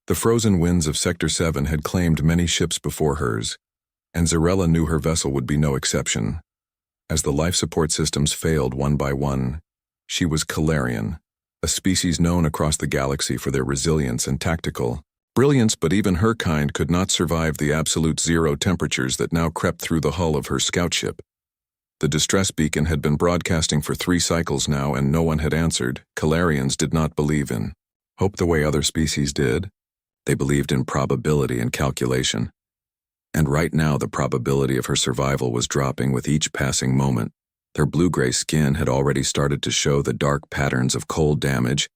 The frozen winds of Sector 7 had claimed many ships before hers, and Zarella knew her vessel would be no exception. As the life support systems failed one by one, she was Calarian, a species known across the galaxy for their resilience and tactical brilliance, but even her kind could not survive the absolute zero temperatures that now crept through the hull of her scout ship. The distress beacon had been broadcasting for 3 cycles now, and no one had answered. Calarians did not believe in hope the way other species did. They believed in probability and calculation. And right now the probability of her survival was dropping with each passing moment. Her blue-gray skin had already started to show the dark patterns of cold damage,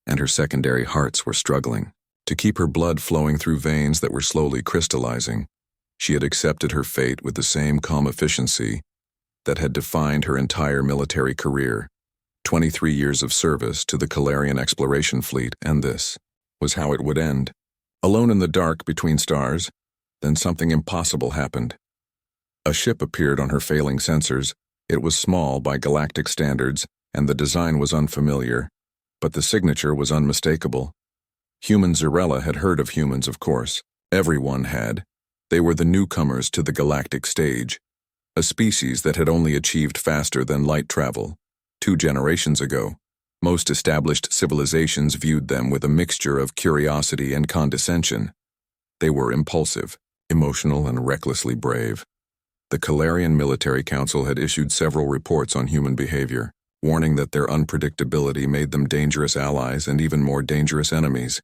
and her secondary hearts were struggling to keep her blood flowing through veins that were slowly crystallizing. She had accepted her fate with the same calm efficiency that had defined her entire military career. 23 years of service to the Calarian exploration fleet, and this was how it would end. Alone in the dark between stars, then something impossible happened. A ship appeared on her failing sensors. It was small by galactic standards, and the design was unfamiliar, but the signature was unmistakable. Human Zarella had heard of humans, of course. Everyone had. They were the newcomers to the galactic stage, a species that had only achieved faster than light travel 2 generations ago. Most established civilizations viewed them with a mixture of curiosity and condescension. They were impulsive, emotional, and recklessly brave. The Calarian Military Council had issued several reports on human behavior, warning that their unpredictability made them dangerous allies and even more dangerous enemies.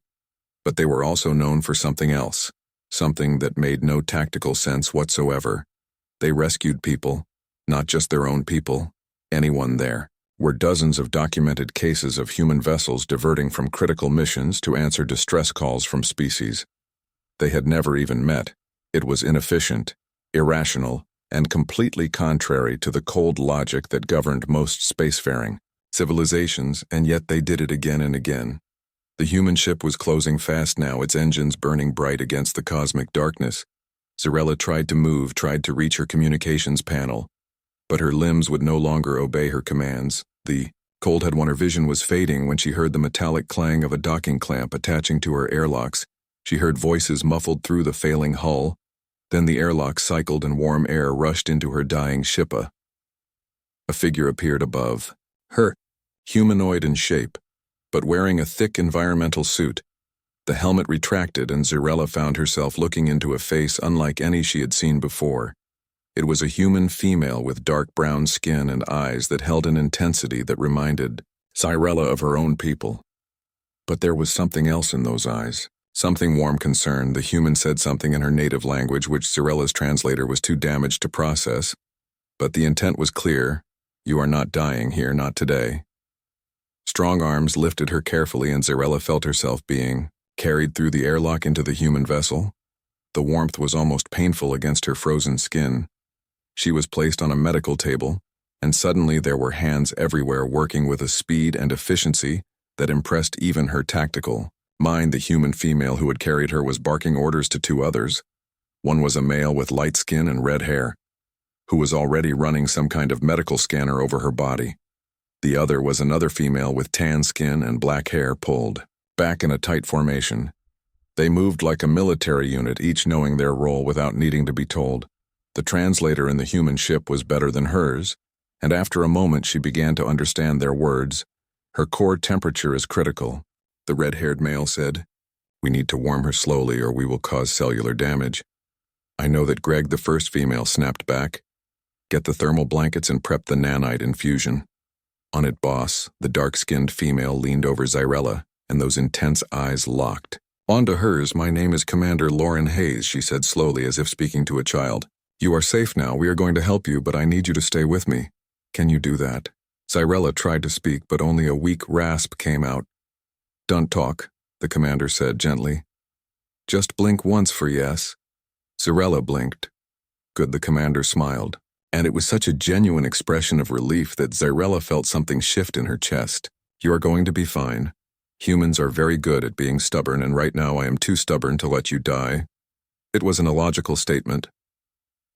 But they were also known for something else, something that made no tactical sense whatsoever. They rescued people, not just their own people, anyone there. Were dozens of documented cases of human vessels diverting from critical missions to answer distress calls from species they had never even met. It was inefficient, irrational, and completely contrary to the cold logic that governed most spacefaring civilizations, and yet they did it again and again. The human ship was closing fast now, its engines burning bright against the cosmic darkness. Zarella tried to move, tried to reach her communications panel, but her limbs would no longer obey her commands. The cold had won her vision was fading when she heard the metallic clang of a docking clamp attaching to her airlocks. She heard voices muffled through the failing hull. Then the airlock cycled and warm air rushed into her dying ship. A figure appeared above her, humanoid in shape, but wearing a thick environmental suit. The helmet retracted, and Zarella found herself looking into a face unlike any she had seen before. It was a human female with dark brown skin and eyes that held an intensity that reminded Zarella of her own people. But there was something else in those eyes, something warm concern. The human said something in her native language which Zarella's translator was too damaged to process, but the intent was clear. You are not dying here, not today. Strong arms lifted her carefully, and Zarella felt herself being carried through the airlock into the human vessel. The warmth was almost painful against her frozen skin. She was placed on a medical table, and suddenly there were hands everywhere working with a speed and efficiency that impressed even her tactical mind. The human female who had carried her was barking orders to 2 others. One was a male with light skin and red hair, who was already running some kind of medical scanner over her body. The other was another female with tan skin and black hair pulled back in a tight formation. They moved like a military unit, each knowing their role without needing to be told. The translator in the human ship was better than hers, and after a moment she began to understand their words. Her core temperature is critical, the red-haired male said. We need to warm her slowly or we will cause cellular damage. I know that. Greg, the first female, snapped back. Get the thermal blankets and prep the nanite infusion. On it, boss. The dark-skinned female leaned over Zarella, and those intense eyes locked. On to hers. My name is Commander Lauren Hayes, she said slowly as if speaking to a child. You are safe now. We are going to help you, but I need you to stay with me. Can you do that? Zarella tried to speak, but only a weak rasp came out. Don't talk, the commander said gently. Just blink once for yes. Zarella blinked. Good, the commander smiled, and it was such a genuine expression of relief that Zarella felt something shift in her chest. You are going to be fine. Humans are very good at being stubborn, and right now I am too stubborn to let you die. It was an illogical statement.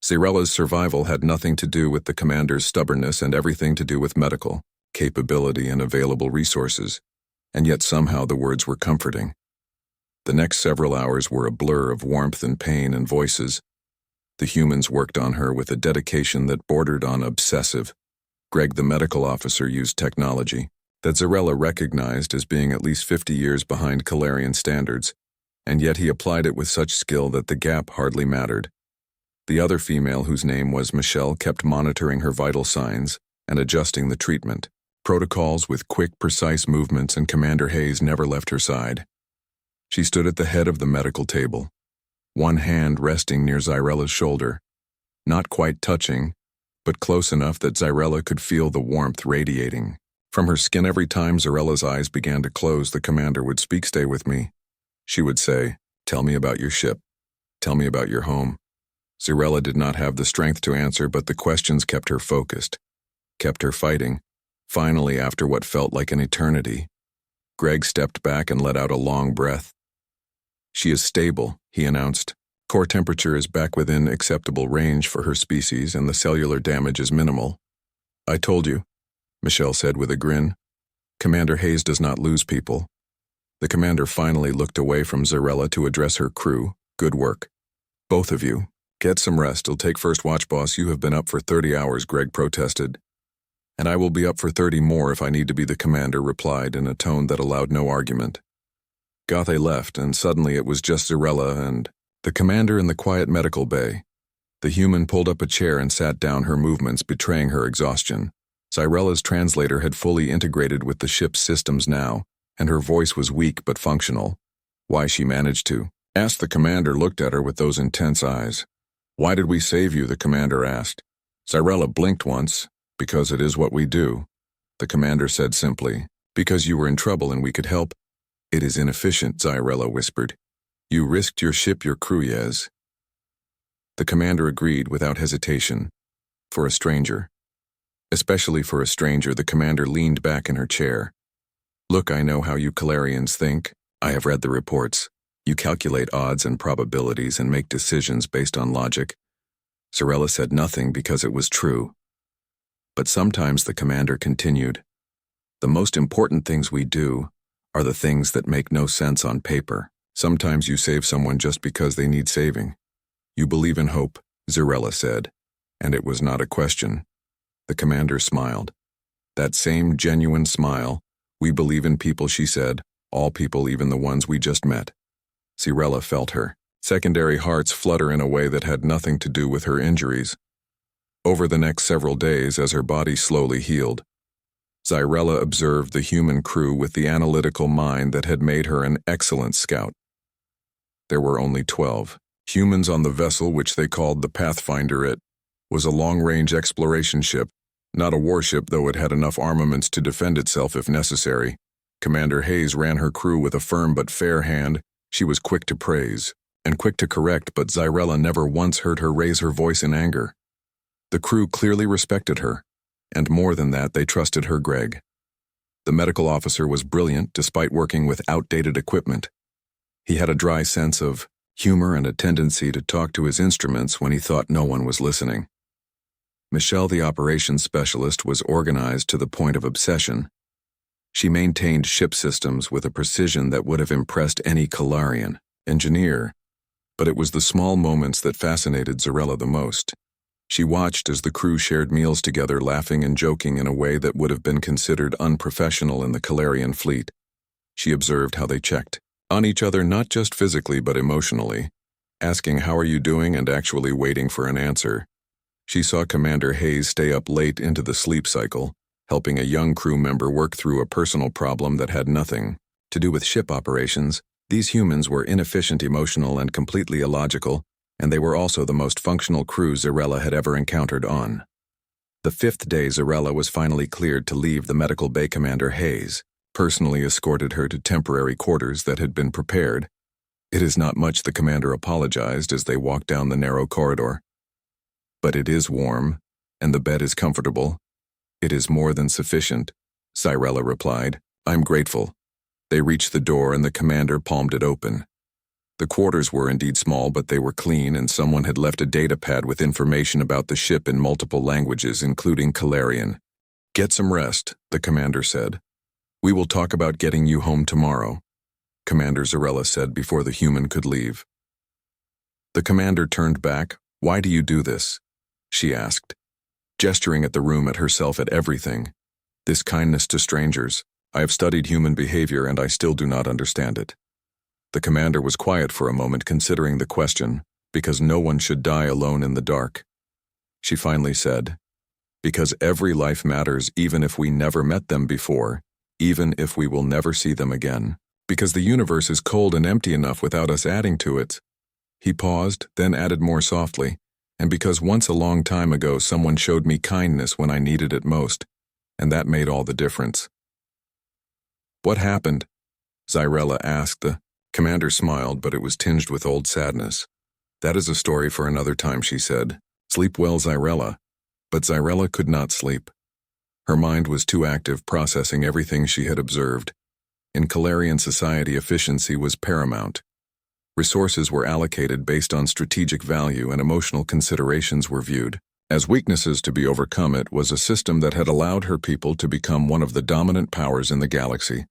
Zarella's survival had nothing to do with the commander's stubbornness and everything to do with medical capability and available resources, and yet somehow the words were comforting. The next several hours were a blur of warmth and pain and voices. The humans worked on her with a dedication that bordered on obsessive. Greg, the medical officer, used technology that Zarella recognized as being at least 50 years behind Calarian standards, and yet he applied it with such skill that the gap hardly mattered. The other female, whose name was Michelle, kept monitoring her vital signs and adjusting the treatment protocols with quick, precise movements, and Commander Hayes never left her side. She stood at the head of the medical table, one hand resting near Zarella's shoulder, not quite touching, but close enough that Zarella could feel the warmth radiating from her skin. Every time Zarella's eyes began to close, the commander would speak. "Stay with me," she would say. "Tell me about your ship. Tell me about your home." Zarella did not have the strength to answer, but the questions kept her focused, kept her fighting. Finally, after what felt like an eternity, Greg stepped back and let out a long breath. "She is stable," he announced. "Core temperature is back within acceptable range for her species, and the cellular damage is minimal." "I told you," Michelle said with a grin. "Commander Hayes does not lose people." The commander finally looked away from Zarella to address her crew. "Good work. Both of you. Get some rest. It'll take first watch, boss. You have been up for 30 hours, Greg protested. "And I will be up for 30 more if I need to be," the commander replied in a tone that allowed no argument. Gothe left, and suddenly it was just Zarella and the commander in the quiet medical bay. The human pulled up a chair and sat down, her movements betraying her exhaustion. Zarella's translator had fully integrated with the ship's systems now, and her voice was weak but functional. Why she managed to ask, the commander looked at her with those intense eyes. "Why did we save you?" the commander asked. Zarella blinked once. "Because it is what we do," the commander said simply. "Because you were in trouble and we could help." "It is inefficient," Zarella whispered. "You risked your ship, your crew, yes." The commander agreed without hesitation. For a stranger. Especially for a stranger, the commander leaned back in her chair. "Look, I know how you Calarians think. I have read the reports. You calculate odds and probabilities and make decisions based on logic." Zarella said nothing because it was true. But sometimes, the commander continued, "the most important things we do are the things that make no sense on paper. Sometimes you save someone just because they need saving." "You believe in hope," Zarella said, and it was not a question. The commander smiled. That same genuine smile. "We believe in people," she said, "all people, even the ones we just met." Zarella felt her secondary hearts flutter in a way that had nothing to do with her injuries. Over the next several days, as her body slowly healed, Zarella observed the human crew with the analytical mind that had made her an excellent scout. There were only 12 humans on the vessel, which they called the Pathfinder. It was a long-range exploration ship, not a warship, though it had enough armaments to defend itself if necessary. Commander Hayes ran her crew with a firm but fair hand. She was quick to praise and quick to correct, but Zarella never once heard her raise her voice in anger. The crew clearly respected her, and more than that, they trusted her. Greg, the medical officer, was brilliant despite working with outdated equipment. He had a dry sense of humor and a tendency to talk to his instruments when he thought no one was listening. Michelle, the operations specialist, was organized to the point of obsession. She maintained ship systems with a precision that would have impressed any Calarian engineer, but it was the small moments that fascinated Zarella the most. She watched as the crew shared meals together, laughing and joking in a way that would have been considered unprofessional in the Calarian fleet. She observed how they checked on each other, not just physically but emotionally, asking "How are you doing?" and actually waiting for an answer. She saw Commander Hayes stay up late into the sleep cycle, helping a young crew member work through a personal problem that had nothing to do with ship operations. These humans were inefficient, emotional, and completely illogical, and they were also the most functional crew Zarella had ever encountered on. The 5th day, Zarella was finally cleared to leave the medical bay. Commander Hayes personally escorted her to temporary quarters that had been prepared. "It is not much," the commander apologized as they walked down the narrow corridor. "But it is warm, and the bed is comfortable." "It is more than sufficient," Zarella replied. "I'm grateful." They reached the door and the commander palmed it open. The quarters were indeed small, but they were clean, and someone had left a data pad with information about the ship in multiple languages, including Calarian. "Get some rest," the commander said. "We will talk about getting you home tomorrow." Commander Zarella said before the human could leave. The commander turned back. "Why do you do this?" she asked, gesturing at the room, at herself, at everything. "This kindness to strangers. I have studied human behavior and I still do not understand it." The commander was quiet for a moment, considering the question, because no one should die alone in the dark. She finally said, "Because every life matters, even if we never met them before, even if we will never see them again. Because the universe is cold and empty enough without us adding to it." He paused, then added more softly, "And because once a long time ago someone showed me kindness when I needed it most, and that made all the difference." "What happened?" Zarella asked. The commander smiled, but it was tinged with old sadness. "That is a story for another time," she said. "Sleep well, Zarella." But Zarella could not sleep. Her mind was too active, processing everything she had observed. In Calarian society, efficiency was paramount. Resources were allocated based on strategic value, and emotional considerations were viewed as weaknesses to be overcome. It was a system that had allowed her people to become one of the dominant powers in the galaxy.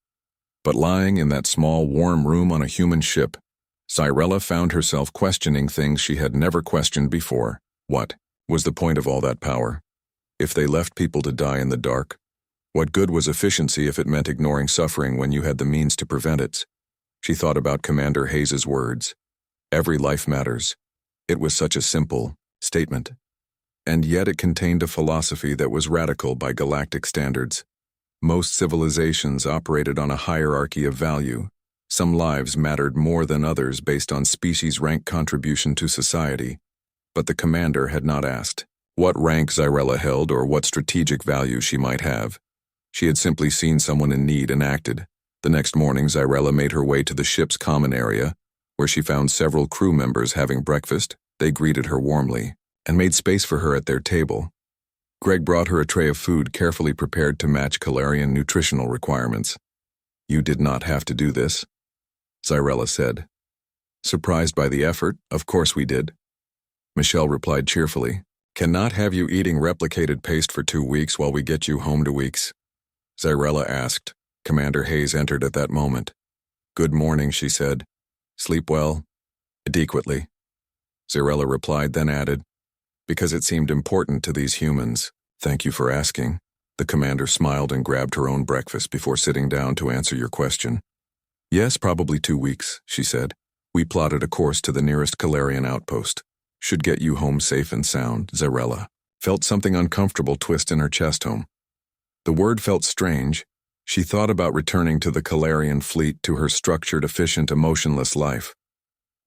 But lying in that small, warm room on a human ship, Zarella found herself questioning things she had never questioned before. What was the point of all that power? If they left people to die in the dark, what good was efficiency if it meant ignoring suffering when you had the means to prevent it? She thought about Commander Hayes' words. Every life matters. It was such a simple statement. And yet it contained a philosophy that was radical by galactic standards. Most civilizations operated on a hierarchy of value. Some lives mattered more than others based on species rank contribution to society. But the commander had not asked what rank Zarella held or what strategic value she might have. She had simply seen someone in need and acted. The next morning, Zarella made her way to the ship's common area, where she found several crew members having breakfast. They greeted her warmly and made space for her at their table. Greg brought her a tray of food carefully prepared to match Calarian nutritional requirements. "You did not have to do this," Zarella said. Surprised by the effort, "Of course we did." Michelle replied cheerfully, "Cannot have you eating replicated paste for 2 weeks while we get you home to weeks?" Zarella asked. Commander Hayes entered at that moment. "Good morning," she said. "Sleep well?" "Adequately," Zarella replied, then added, "Because it seemed important to these humans." "Thank you for asking." The commander smiled and grabbed her own breakfast before sitting down to answer your question. "Yes, probably 2 weeks," she said. "We plotted a course to the nearest Calarian outpost. Should get you home safe and sound." Zarella felt something uncomfortable twist in her chest. Home. The word felt strange. She thought about returning to the Calarian fleet, to her structured, efficient, emotionless life.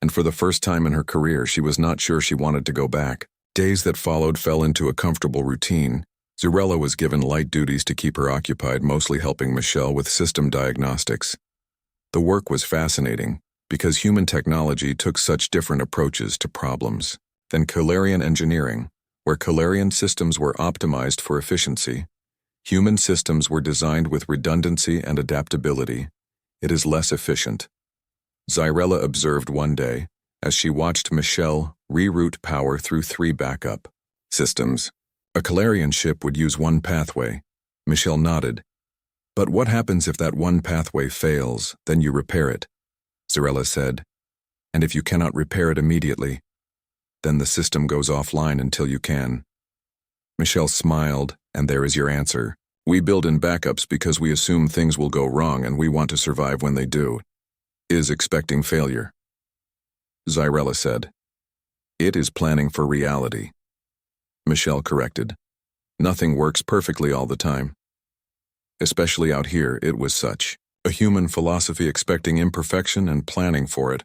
And for the first time in her career, she was not sure she wanted to go back. Days that followed fell into a comfortable routine. Zarella was given light duties to keep her occupied, mostly helping Michelle with system diagnostics. The work was fascinating, because human technology took such different approaches to problems than Calarian engineering, where Calarian systems were optimized for efficiency. Human systems were designed with redundancy and adaptability. It is less efficient. Zarella observed one day, as she watched Michelle reroute power through 3 backup systems. A Calarian ship would use one pathway. Michelle nodded. "But what happens if that one pathway fails? Then you repair it," Zarella said. "And if you cannot repair it immediately, then the system goes offline until you can." Michelle smiled, "And there is your answer. We build in backups because we assume things will go wrong and we want to survive when they do." "Is expecting failure," Zarella said. "It is planning for reality," Michelle corrected. "Nothing works perfectly all the time. Especially out here, it was such a human philosophy, expecting imperfection and planning for it,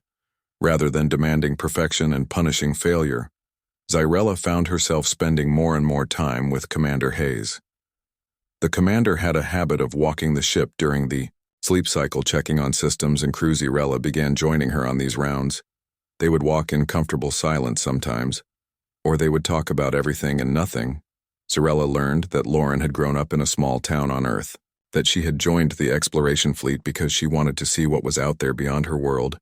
rather than demanding perfection and punishing failure." Zarella found herself spending more and more time with Commander Hayes. The commander had a habit of walking the ship during the sleep cycle, checking on systems, and crew. Zarella began joining her on these rounds. They would walk in comfortable silence sometimes, or they would talk about everything and nothing. Zarella learned that Lauren had grown up in a small town on Earth, that she had joined the exploration fleet because she wanted to see what was out there beyond her world.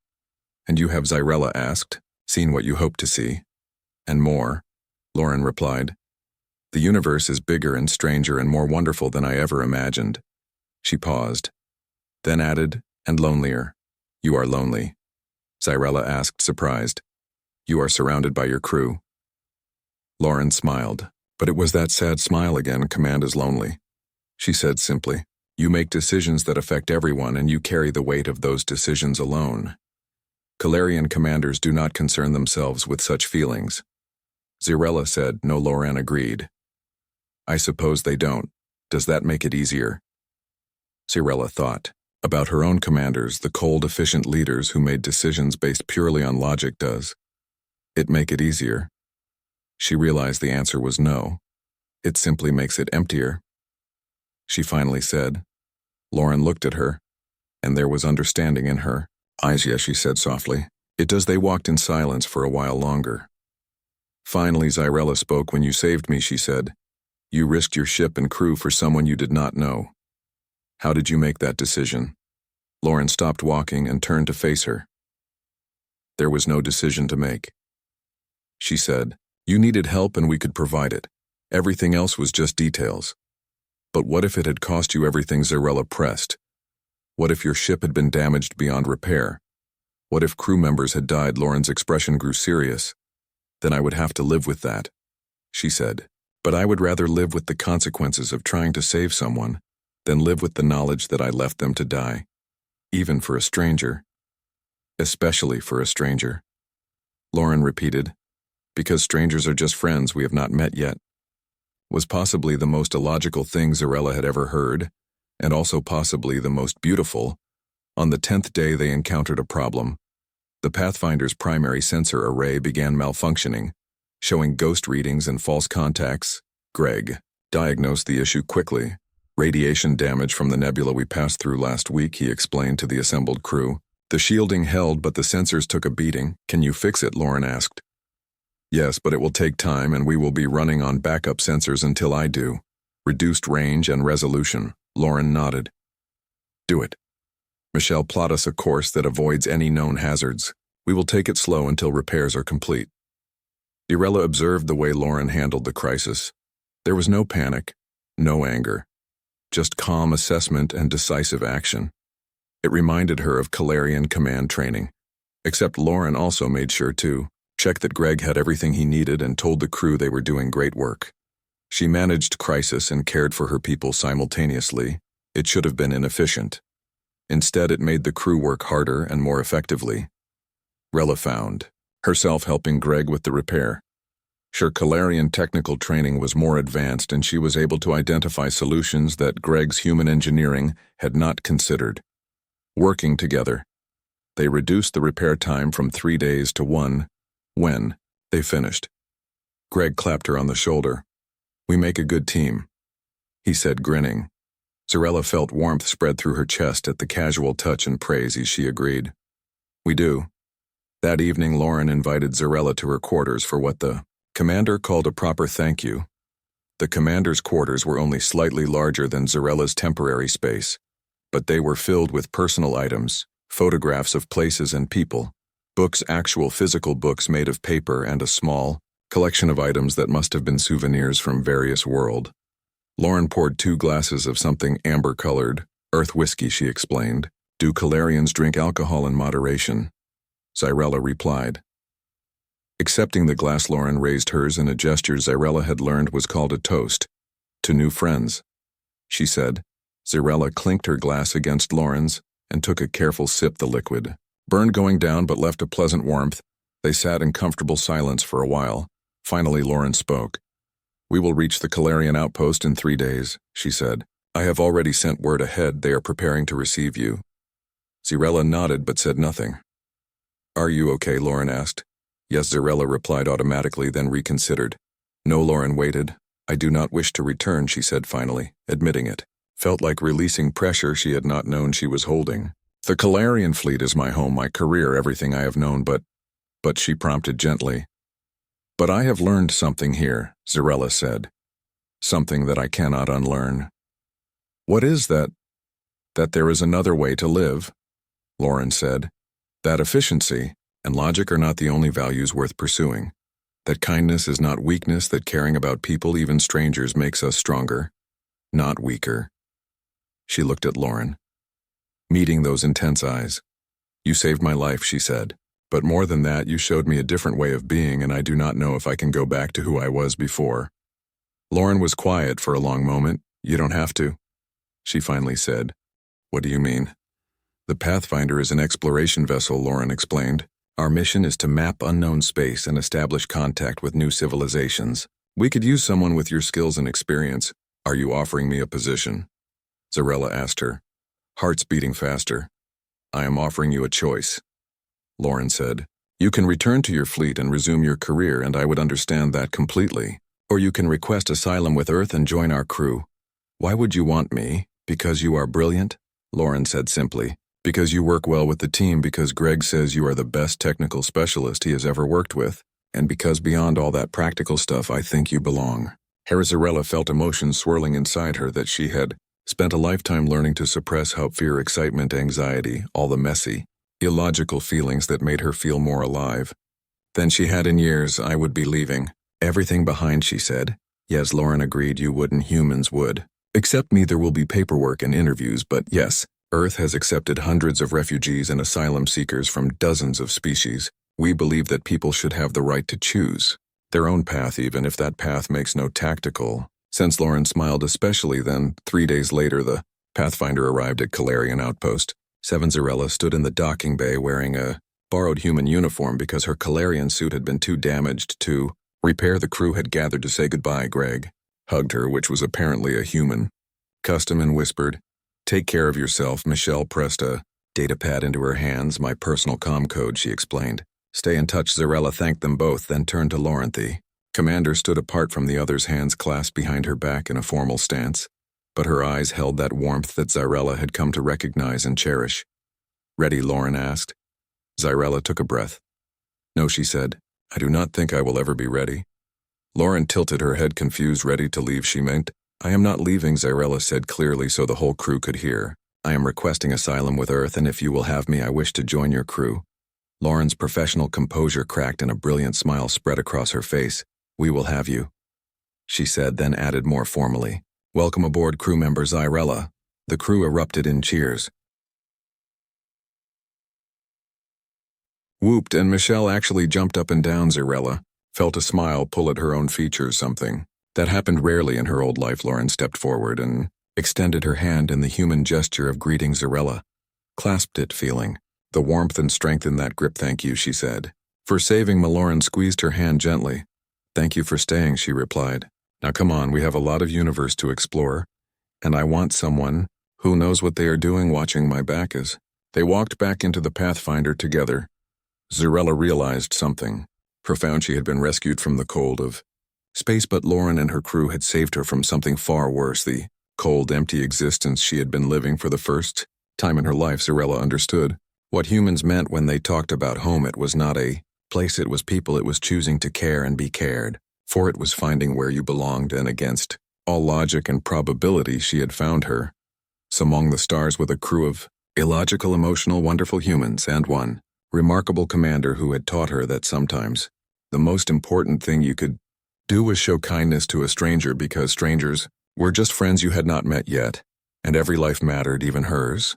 "And you have," Zarella asked, "seen what you hoped to see?" "And more," Lauren replied. "The universe is bigger and stranger and more wonderful than I ever imagined." She paused, then added, "And lonelier." You are lonely. Zyrella asked, surprised. You are surrounded by your crew. Lauren smiled, but it was that sad smile again. Command is lonely. She said simply, you make decisions that affect everyone and you carry the weight of those decisions alone. Calarian commanders do not concern themselves with such feelings. Zyrella said. No, Lauren agreed. I suppose they don't. Does that make it easier? Zyrella thought. About her own commanders, the cold, efficient leaders who made decisions based purely on logic. Does it make it easier? She realized the answer was no. It simply makes it emptier. She finally said. Lauren looked at her, and there was understanding in her eyes. Yes, she said softly. It does. They walked in silence for a while longer. Finally, Zyrella spoke. When you saved me, she said. You risked your ship and crew for someone you did not know. How did you make that decision? Lauren stopped walking and turned to face her. There was no decision to make. She said, you needed help and we could provide it. Everything else was just details. But what if it had cost you everything? Zyrella pressed. What if your ship had been damaged beyond repair? What if crew members had died? Lauren's expression grew serious. Then I would have to live with that, she said. But I would rather live with the consequences of trying to save someone than live with the knowledge that I left them to die. Even for a stranger. Especially for a stranger. Lauren repeated. Because strangers are just friends we have not met yet. Was possibly the most illogical thing Zyrella had ever heard, and also possibly the most beautiful. On the 10th day they encountered a problem. The Pathfinder's primary sensor array began malfunctioning, showing ghost readings and false contacts. Greg diagnosed the issue quickly. Radiation damage from the nebula we passed through last week, he explained to the assembled crew. The shielding held, but the sensors took a beating. Can you fix it? Lauren asked. Yes, but it will take time and we will be running on backup sensors until I do. Reduced range and resolution. Lauren nodded. Do it. Michelle, plot us a course that avoids any known hazards. We will take it slow until repairs are complete. Zyrella observed the way Lauren handled the crisis. There was no panic, no anger. Just calm assessment and decisive action. It reminded her of Calarian command training. Except Lauren also made sure to check that Greg had everything he needed and told the crew they were doing great work. She managed crisis and cared for her people simultaneously. It should have been inefficient. Instead, it made the crew work harder and more effectively. Rella found herself helping Greg with the repair. Sure, Calarian technical training was more advanced and she was able to identify solutions that Greg's human engineering had not considered. Working together, they reduced the repair time from 3 days to 1 when they finished. Greg clapped her on the shoulder. We make a good team, he said, grinning. Zyrella felt warmth spread through her chest at the casual touch and praise as she agreed. We do. That evening, Lauren invited Zyrella to her quarters for what the commander called a proper thank you. The commander's quarters were only slightly larger than Zyrella's temporary space, but they were filled with personal items, photographs of places and people, books, actual physical books made of paper, and a small collection of items that must have been souvenirs from various worlds. Lauren poured 2 glasses of something amber-colored, earth whiskey, she explained. Do Calarians drink alcohol in moderation? Zyrella replied. Accepting the glass, Lauren raised hers in a gesture Zyrella had learned was called a toast. To new friends, she said. Zyrella clinked her glass against Lauren's and took a careful sip. The liquid burned going down but left a pleasant warmth. They sat in comfortable silence for a while. Finally, Lauren spoke. We will reach the Calarian outpost in 3 days, she said. I have already sent word ahead. They are preparing to receive you. Zyrella nodded but said nothing. Are you okay? Lauren asked. Yes, Zyrella replied automatically, then reconsidered. No, Lauren waited. I do not wish to return, she said finally, admitting it. Felt like releasing pressure she had not known she was holding. The Calarian fleet is my home, my career, everything I have known, but she prompted gently. But I have learned something here, Zyrella said. Something that I cannot unlearn. What is that? That there is another way to live, Lauren said. That efficiency and logic are not the only values worth pursuing. That kindness is not weakness, that caring about people, even strangers, makes us stronger, not weaker. She looked at Lauren, meeting those intense eyes. You saved my life, she said. But more than that, you showed me a different way of being, and I do not know if I can go back to who I was before. Lauren was quiet for a long moment. You don't have to, she finally said. What do you mean? The Pathfinder is an exploration vessel, Lauren explained. Our mission is to map unknown space and establish contact with new civilizations. We could use someone with your skills and experience. Are you offering me a position? Zarella asked her, hearts beating faster. I am offering you a choice, Lauren said. You can return to your fleet and resume your career, and I would understand that completely. Or you can request asylum with Earth and join our crew. Why would you want me? Because you are brilliant? Lauren said simply. Because you work well with the team, because Greg says you are the best technical specialist he has ever worked with, and because beyond all that practical stuff, I think you belong. Zarella felt emotions swirling inside her that she had spent a lifetime learning to suppress: how fear, excitement, anxiety, all the messy, illogical feelings that made her feel more alive than she had in years. I would be leaving everything behind, she said. Yes, Lauren agreed, you wouldn't, humans would. Except me, there will be paperwork and interviews, but yes, Earth has accepted hundreds of refugees and asylum seekers from dozens of species. We believe that people should have the right to choose their own path, even if that path makes no tactical sense. Lauren smiled, especially then. 3 days later, the Pathfinder arrived at Calarian Outpost. Zarella stood in the docking bay wearing a borrowed human uniform because her Calarian suit had been too damaged to repair. The crew had gathered to say goodbye. Greg hugged her, which was apparently a human custom, and whispered, "Take care of yourself." Michelle pressed a datapad into her hands. My personal comm code, she explained. Stay in touch. Zarella thanked them both, then turned to Lauren. The commander stood apart from the others, hands clasped behind her back in a formal stance, but her eyes held that warmth that Zarella had come to recognize and cherish. Ready? Lauren asked. Zarella took a breath. No, she said. I do not think I will ever be ready. Lauren tilted her head, confused. Ready to leave, she meant. I am not leaving, Zarella said clearly so the whole crew could hear. I am requesting asylum with Earth, and if you will have me, I wish to join your crew. Lauren's professional composure cracked and a brilliant smile spread across her face. We will have you, she said, then added more formally. Welcome aboard, crew member Zarella. The crew erupted in cheers. Whooped, and Michelle actually jumped up and down. Zarella felt a smile pull at her own features, something that happened rarely in her old life. Lauren stepped forward and extended her hand in the human gesture of greeting. Zarella clasped it, feeling the warmth and strength in that grip. Thank you, she said. For saving me. Lauren squeezed her hand gently. Thank you for staying, she replied. Now come on, we have a lot of universe to explore, and I want someone who knows what they are doing watching my back. As they walked back into the Pathfinder together, Zarella realized something profound. She had been rescued from the cold of space, but Lauren and her crew had saved her from something far worse, the cold, empty existence she had been living. For the first time in her life, Zarella understood what humans meant when they talked about home. It was not a place, it was people. It was choosing to care and be cared for. It was finding where you belonged, and against all logic and probability, she had found her among the stars with a crew of illogical, emotional, wonderful humans, and one remarkable commander who had taught her that sometimes the most important thing you could do was show kindness to a stranger, because strangers were just friends you had not met yet, and every life mattered, even hers.